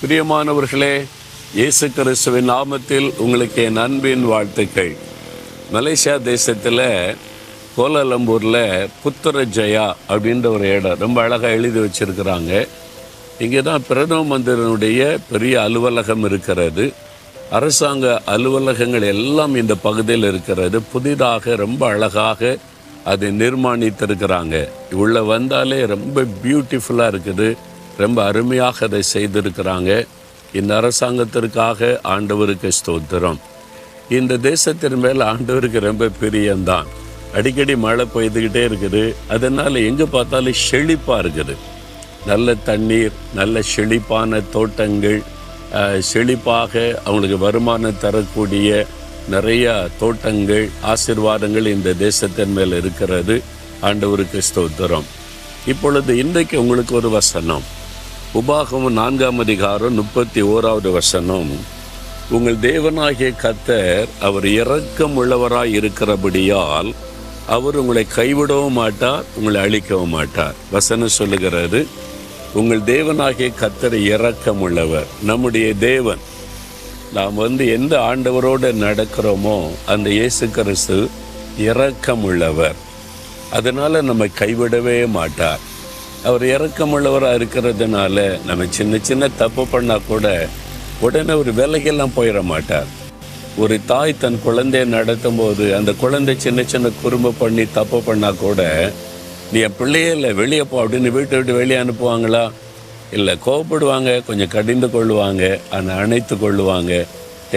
பிரியமானவர்களே, இயேசு கிறிஸ்துவின் நாமத்தில் உங்களுக்கு என் அன்பின் வாழ்த்துக்கள். மலேசியா தேசத்தில் கோலாலம்பூரில் புத்திரஜயா அப்படின்ற ஒரு இடம் ரொம்ப அழகாக எழுதி வச்சுருக்கிறாங்க. இங்கே தான் பிரதம மந்திரனுடைய பெரிய அலுவலகம் இருக்கிறது. அரசாங்க அலுவலகங்கள் எல்லாம் இந்த பகுதியில் இருக்கிறது. புதிதாக ரொம்ப அழகாக அதை நிர்மாணித்திருக்கிறாங்க. உள்ளே வந்தாலே ரொம்ப பியூட்டிஃபுல்லாக இருக்குது. ரொம்ப அருமையாக அதை செய்திருக்கிறாங்க. இந்த அரசாங்கத்திற்காக ஆண்டவருக்கு ஸ்தோத்திரம். இந்த தேசத்தின் மேல் ஆண்டவருக்கு ரொம்ப பிரியம்தான். அடிக்கடி மழை பெய்துக்கிட்டே இருக்குது. அதனால் எங்கே பார்த்தாலும் செழிப்பாக இருக்குது. நல்ல தண்ணீர், நல்ல செழிப்பான தோட்டங்கள், செழிப்பாக அவங்களுக்கு வருமானம் தரக்கூடிய நிறைய தோட்டங்கள், ஆசீர்வாதங்கள் இந்த தேசத்தின் மேல் இருக்கிறது. ஆண்டவருக்கு ஸ்தோத்திரம். இப்பொழுது இன்றைக்கு உங்களுக்கு ஒரு வசனம், உபாகமம் 4ஆம் அதிகாரம் 31வது வசனம். உங்கள் தேவனாகிய கர்த்தர் அவர் இரக்கம் உள்ளவராய் இருக்கிறபடியால் அவர் உங்களை கைவிடவும் மாட்டார், உங்களை அழிக்கவும் மாட்டார். வசனம் சொல்லுகிறது, உங்கள் தேவனாகிய கர்த்தர் இரக்கம் உள்ளவர். நம்முடைய தேவன், நாம் எந்த ஆண்டவரோடு நடக்கிறோமோ அந்த இயேசு கிறிஸ்து இரக்கம் உள்ளவர். அதனால் நம்மை கைவிடவே மாட்டார். அவர் இரக்கமுள்ளவராக இருக்கிறதுனால நம்ம சின்ன சின்ன தப்பு பண்ணால் கூட உடனே ஒரு வேலைக்கெல்லாம் போயிட மாட்டார். ஒரு தாய் தன் குழந்தைய நடத்தும் போது அந்த குழந்தை சின்ன சின்ன குறும்பு பண்ணி தப்பு பண்ணால் கூட, நீ என் பிள்ளையே இல்லை, வெளியே போ அப்படின்னு வீட்டை விட்டு வெளியே அனுப்புவாங்களா? இல்லை, கோவப்படுவாங்க, கொஞ்சம் கடிந்து கொள்ளுவாங்க, ஆனால் அணைத்து கொள்ளுவாங்க.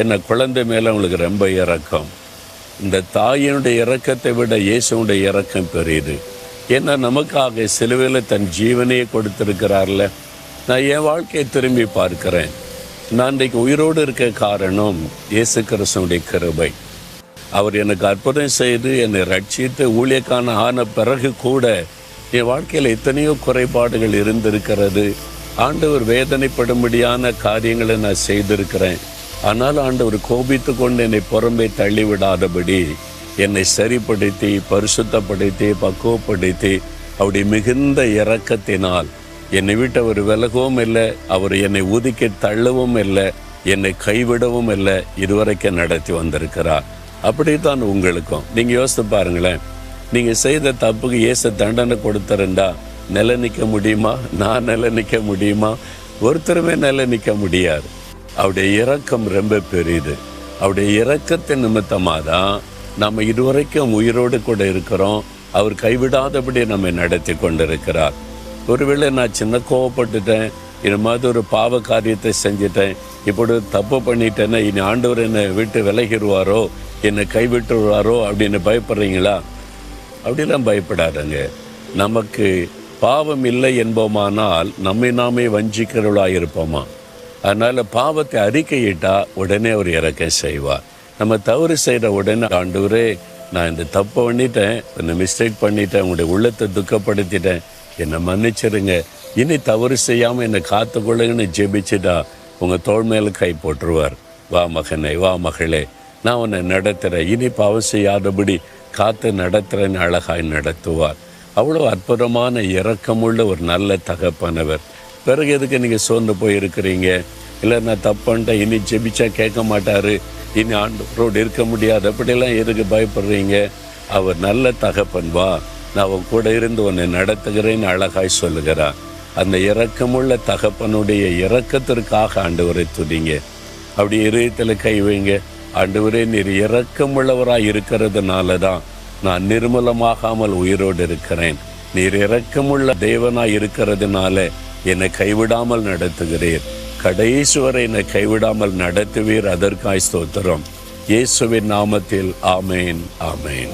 என்ன குழந்தை மேலே அவங்களுக்கு ரொம்ப இரக்கம். இந்த தாயினுடைய இரக்கத்தை விட இயேசுடைய இரக்கம் பெரியது. ஏன்னா நமக்காக சிலுவையில் தன் ஜீவனையே கொடுத்திருக்கிறார்ல. நான் என் வாழ்க்கையை திரும்பி பார்க்கிறேன். நான் இன்றைக்கு உயிரோடு இருக்க காரணம் இயேசு கிறிஸ்துவுடைய கிருபை. அவர் எனக்கு அற்புதம் செய்து என்னை ரட்சித்து ஊழியக்கான ஆன பிறகு கூட என் வாழ்க்கையில் எத்தனையோ குறைபாடுகள் இருந்திருக்கிறது. ஆண்டவர் வேதனைப்படும்படியான காரியங்களை நான் செய்திருக்கிறேன். ஆனால் ஆண்டவர் கோபித்து கொண்டு என்னை புறம்பே தள்ளிவிடாதபடி என்னை சரிப்படுத்தி, பரிசுத்தப்படுத்தி, பக்குவப்படுத்தி, அவருடைய மிகுந்த இரக்கத்தினால் என்னை விட்டு அவர் விலகவும் இல்லை, அவர் என்னை ஒதுக்கி தள்ளவும் இல்லை, என்னை கைவிடவும் இல்லை, இதுவரைக்கும் நடத்தி வந்திருக்கிறார். அப்படித்தான் உங்களுக்கும். நீங்கள் யோசித்து பாருங்களேன், நீங்கள் செய்த தப்புக்கு இயேசு தண்டனை கொடுத்துருந்தா நிலை நிற்க முடியுமா? நான் நிலை நிற்க முடியுமா? ஒருத்தருமே நிலை நிற்க முடியாது. அவருடைய இரக்கம் ரொம்ப பெரியது. அவருடைய இரக்கத்தின் நிமித்தமாக தான் நம்ம இதுவரைக்கும் உயிரோடு கூட இருக்கிறோம். அவர் கைவிடாதபடி நம்ம நடத்தி கொண்டிருக்கிறார். ஒருவேளை நான் சின்ன கோவப்பட்டுட்டேன், இது மாதிரி ஒரு பாவ காரியத்தை செஞ்சிட்டேன், இப்படி தப்பு பண்ணிட்டேன்னா இனி ஆண்டவர் என்னை விட்டு விலகிடுவாரோ, என்னை கைவிட்டுருவாரோ அப்படின்னு பயப்படுறீங்களா? அப்படிலாம் பயப்படாதங்க. நமக்கு பாவம் இல்லை என்போமானால் நம்மை நாமே வஞ்சிக்கிறவளாக இருப்போமா? அதனால் பாவத்தை அறிக்கையிட்டா உடனே அவர் இரக்கம் செய்வார். நம்ம தவறு செய்கிற உடனே, ஆண்டவரே நான் இந்த தப்பை பண்ணிட்டேன், இந்த மிஸ்டேக் பண்ணிட்டேன், உங்களுடைய உள்ளத்தை துக்கப்படுத்திட்டேன், என்னை மன்னிச்சிருங்க, இனி தவறு செய்யாமல் என்னை காத்துக்கொள்ளுங்கன்னு ஜெபிச்சுட்டா உங்கள் தோள் மேலே கை போட்டுருவார். வா மகனே, வா மகளே, நான் உன்னை நடத்துகிறேன், இனி பாவம் செய்யாதபடி காத்து நடத்துகிறேன்னு அழகாய் நடத்துவார். அவ்வளோ அற்புதமான இரக்கமுள்ள ஒரு நல்ல தகப்பனவர். பிறகு எதுக்கு நீங்கள் சோர்ந்து போயிருக்கிறீங்க? இல்லை நான் தப்புன்ட்டேன், இனி ஜெபிச்சா கேட்க மாட்டார், இனி ஆண்டவரோடு இருக்க முடியாது, அப்படிலாம் எதுக்கு பயப்படுறீங்க? அவர் நல்ல தகப்பன். வா, நான் அவன் கூட இருந்து உன்னை நடத்துகிறேன்னு அழகாய் சொல்லுகிறார். அந்த இரக்கமுள்ள தகப்பனுடைய இரக்கத்திற்காக ஆண்டவரை துதிங்க. அப்படி இதயத்தில் கை வைங்க. ஆண்டவரே, நீர் இரக்கமுள்ளவராய் இருக்கிறதுனால தான் நான் நிர்மூலமாகாமல் உயிரோடு இருக்கிறேன். நீர் இரக்கமுள்ள தேவனாய் இருக்கிறதுனால என்னை கைவிடாமல் நடத்துகிறீர். கடைசி வரை என்னை கைவிடாமல் நடத்துவீர். அதற்காய் ஸ்தோத்திரம். இயேசுவின் நாமத்தில் ஆமேன், ஆமேன்.